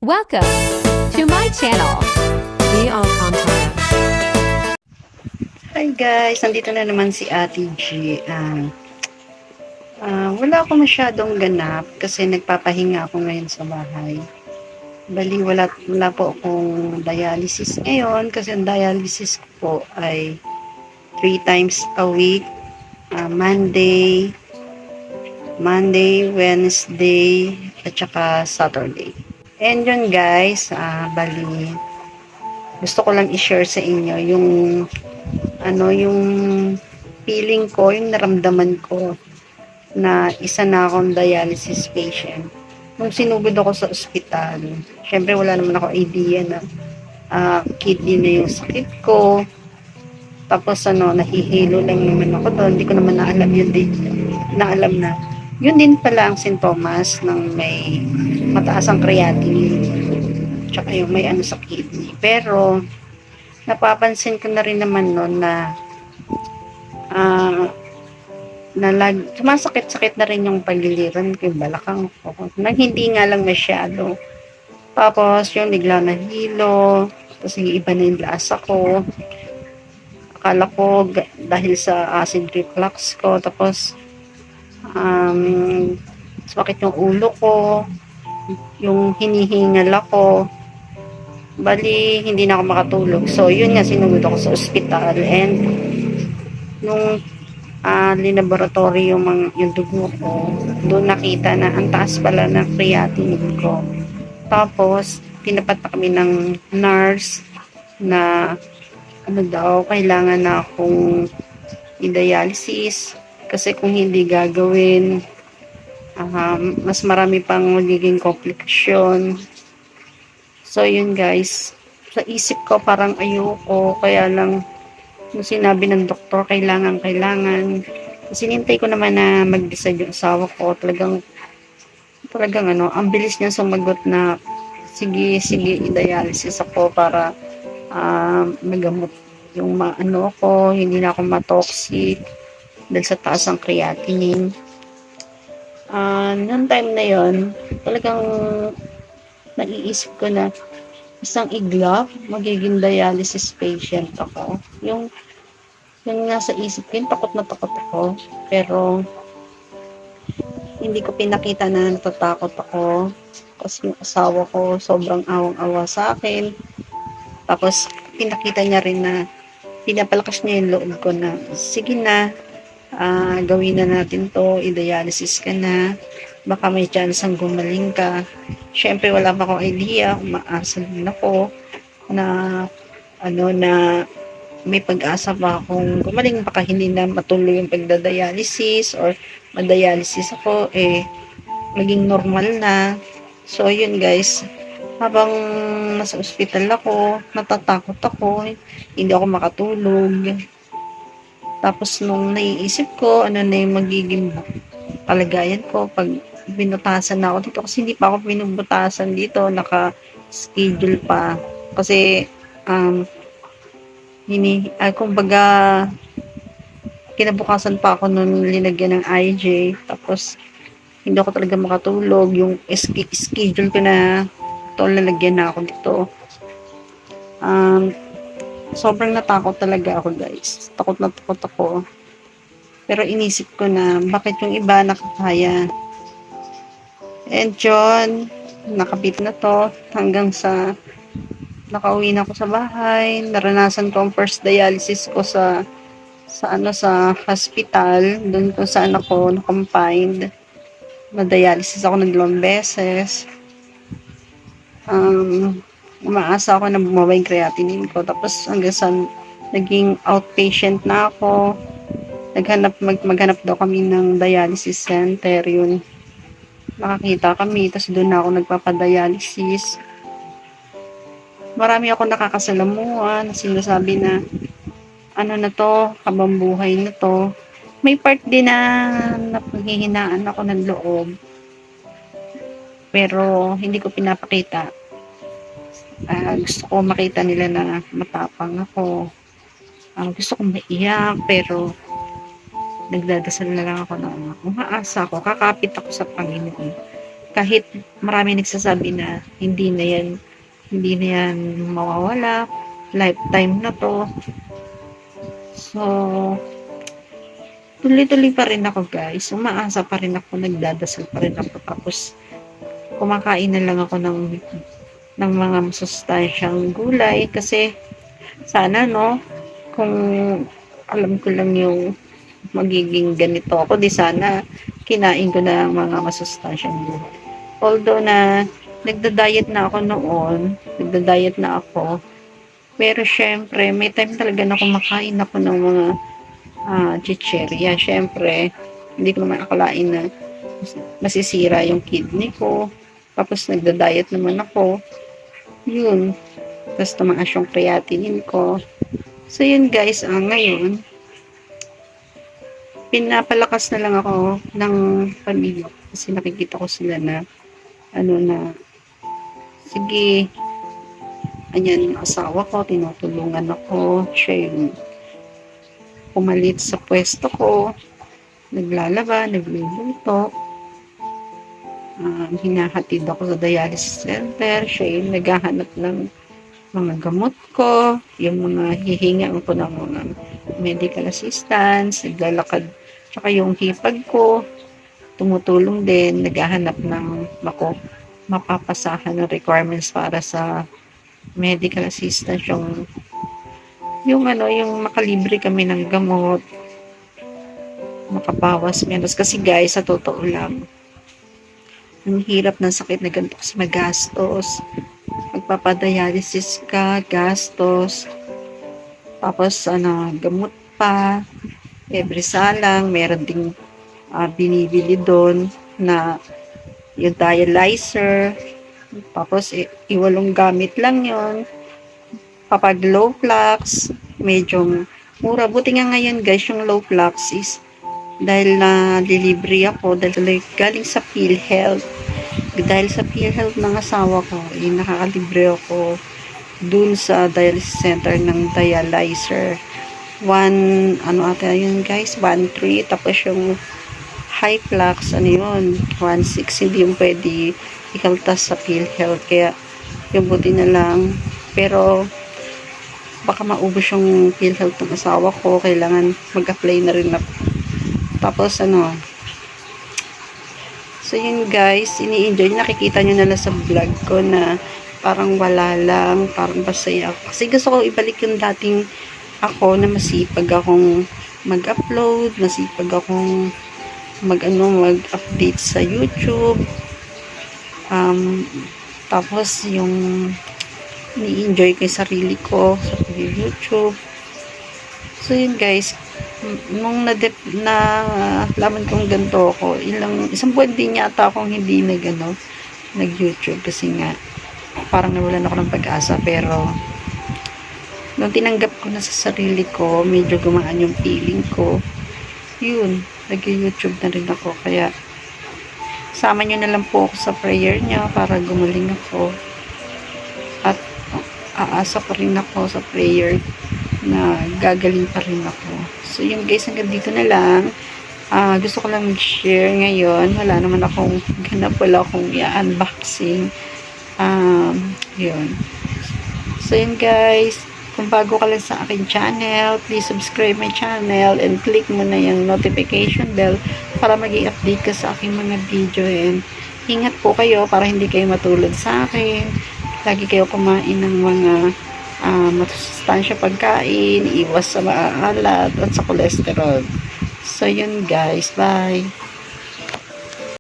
Welcome to my channel. Be all content. Hi guys, nandito na naman si Ate G. Wala ako masyadong ganap kasi nagpapahinga ako ngayon sa bahay. Bali, wala po akong dialysis ngayon kasi ang dialysis ko po ay 3 times a week. Monday, Wednesday, at saka Saturday. And yun guys, bali, gusto ko lang i-share sa inyo yung feeling ko, yung naramdaman ko na isa na akong dialysis patient. Nung sinugod ako sa ospital, syempre wala naman ako idea na kidney na yung sakit ko. Tapos nahihilo lang naman ako doon. Hindi ko naman naalam na yun din pala ang sintomas ng may mataas ang creatinine. Tsaka yung may sa kidney. Pero, napapansin ko na rin naman noon na sumasakit-sakit na rin yung pagliliran ko, yung balakang ko. Nang hindi nga lang masyado. Tapos, yung bigla na hilo. Tapos, yung iba na yung lasa ko. Akala ko, dahil sa acid reflux ko. Tapos, sumakit yung ulo ko. Yung hinihingal ako. Bali, hindi na ako makatulog. So, yun nga, sinugod ako sa ospital. And, nung linaboratory yung dugo ko, doon nakita na ang taas pala ng creatinine ko. Tapos, tinapat pa kami ng nurse na kailangan na akong i-dialysis kasi kung hindi gagawin, mas marami pang magiging komplikasyon. So, yun guys, sa isip ko parang ayoko, kaya lang nung sinabi ng doktor, kailangan. Sinintay ko naman na mag-decide yung asawa ko. Talagang ang bilis niya sumagot na, sige, i-dialysis ako para magamot yung ko, hindi na ako matoxic dahil sa taas ng creatinine. Noong time na yon, talagang naiisip ko na isang iglap, magiging dialysis patient ako. Yung nga sa isip ko, takot na takot ako. Pero, hindi ko pinakita na natatakot ako. Kasi yung asawa ko, sobrang awang-awa sa akin. Tapos, pinakita niya rin na, pinapalakas niya yung loob ko na, sige na, gawin na natin to, i-dialysis ka na, baka may chance ang gumaling ka. Syempre, wala pa akong idea, umaasa din ako, na, na may pag-asa pa akong gumaling, baka hindi na matuloy yung pagdadialysis or madialysis ako, maging normal na. So, yun guys, habang nasa ospital ako, natatakot ako, hindi ako makatulog. Tapos, nung naiisip ko, ano na yung magiging kalagayan ko pag binutasan na ako dito, kasi hindi pa ako binubutasan dito, naka-schedule pa. Kasi, kumbaga, kinabukasan pa ako nung linagyan ng IJ, tapos hindi ako talaga makatulog, yung schedule ko na ito, lalagyan na ako dito. Sobrang natakot talaga ako guys, takot na takot ako, pero inisip ko na bakit yung iba nakakaya. And yun, nakabit na to hanggang sa nakauwi na ako sa bahay. Naranasan ko ang first dialysis ko sa hospital, doon kung saan ako na-confined. Na-dialysis ako ng 2 beses. Umaasa ako na bumaba yung creatinine ko. Tapos hanggang sa naging outpatient na ako. Maghanap daw kami ng dialysis center. Yun, nakakita kami. Tapos doon na ako nagpapadialysis. Marami ako nakakasalamuhan, sinasabi na ano na to, habang buhay na to. May part din na napanghihinaan ako ng loob, pero hindi ko pinapakita. Gusto ko makita nila na matapang ako. Gusto kong maiyak, pero nagdadasal na lang ako na umaasa ako, kakapit ako sa Panginoon kahit marami nagsasabi na hindi na yan mawawala, lifetime na to. So, tuloy-tuloy pa rin ako guys, umaasa pa rin ako, nagdadasal pa rin ako, tapos kumakain na lang ako ng mga masustansyang gulay, kasi sana no, kung alam ko lang yung magiging ganito ako, di sana kinain ko na ang mga masustansyang gulay. Although na nagda-diet na ako noon, pero syempre may time talaga na kumakain ako ng mga chicheria. Syempre hindi ko naman akalain na masisira yung kidney ko, tapos nagda-diet naman ako, yun, tapos tumaas yung creatinine ko. So yun guys, ngayon pinapalakas na lang ako ng pamilya kasi nakikita ko sila na sige, anyan yung asawa ko, tinutulungan ako, siya yung pumalit sa pwesto ko, naglalaba, nagluluto, hinahatid ako sa dialysis center, siya yung naghahanap ng mga gamot ko, yung mga hihinga ko ng mga medical assistance, naglalakad, tsaka yung hipag ko, tumutulong din, naghahanap ng mapapasahan ng requirements para sa medical assistance, yung makalibre kami ng gamot, makabawas menos, kasi guys, sa totoo lang, ang hirap ng sakit na ganito kasi magastos, magpapadialysis ka, gastos, tapos gamot pa, every salang, meron ding binibili doon na yung dialyzer, tapos iwalong gamit lang yon. Kapag low flux, medyo mura. Buti nga ngayon guys, yung low flux is dahil na delivery ako, dahil galing sa PhilHealth. Dahil sa PhilHealth ng asawa ko, nakakalibre ako dun sa dialysis center ng dialyzer. Ata yun guys, 1.3, tapos yung high flux, 1.6, hindi yung pwede ikaltas sa PhilHealth, kaya yung buti na lang, pero baka maubos yung PhilHealth ng asawa ko, kailangan mag-apply na rin ako. Tapos so yun guys, ini-enjoy, nakikita nyo na lang sa vlog ko na parang wala lang, parang masaya ako. Kasi gusto ko ibalik yung dating ako na masipag akong mag-upload, masipag akong mag-update sa YouTube. Tapos yung ni-enjoy ko yung sarili ko sa YouTube. So yun guys, nung laman kong ganito ako, isang buwan din yata akong hindi nag-YouTube kasi nga parang nawalan ako ng pag-asa, pero nung tinanggap ko na sa sarili ko, medyo gumaan yung feeling ko, yun, nag-YouTube na rin ako. Kaya sama nyo na lang po ako sa prayer nyo para gumaling ako, at aasa pa rin ako sa prayer na gagaling pa rin ako. So yun guys, hanggang dito na lang. Gusto ko lang mag-share ngayon. Wala naman akong ganap, wala akong i-unboxing. Yun. So yun guys, kung bago ka lang sa akin channel, please subscribe my channel and click mo na yung notification bell para mag-i-update ka sa aking mga video. And ingat po kayo para hindi kayo matulad sa akin. Lagi kayo kumain ng mga masustansya pagkain, iwas sa maalat at sa cholesterol. So yun guys, bye!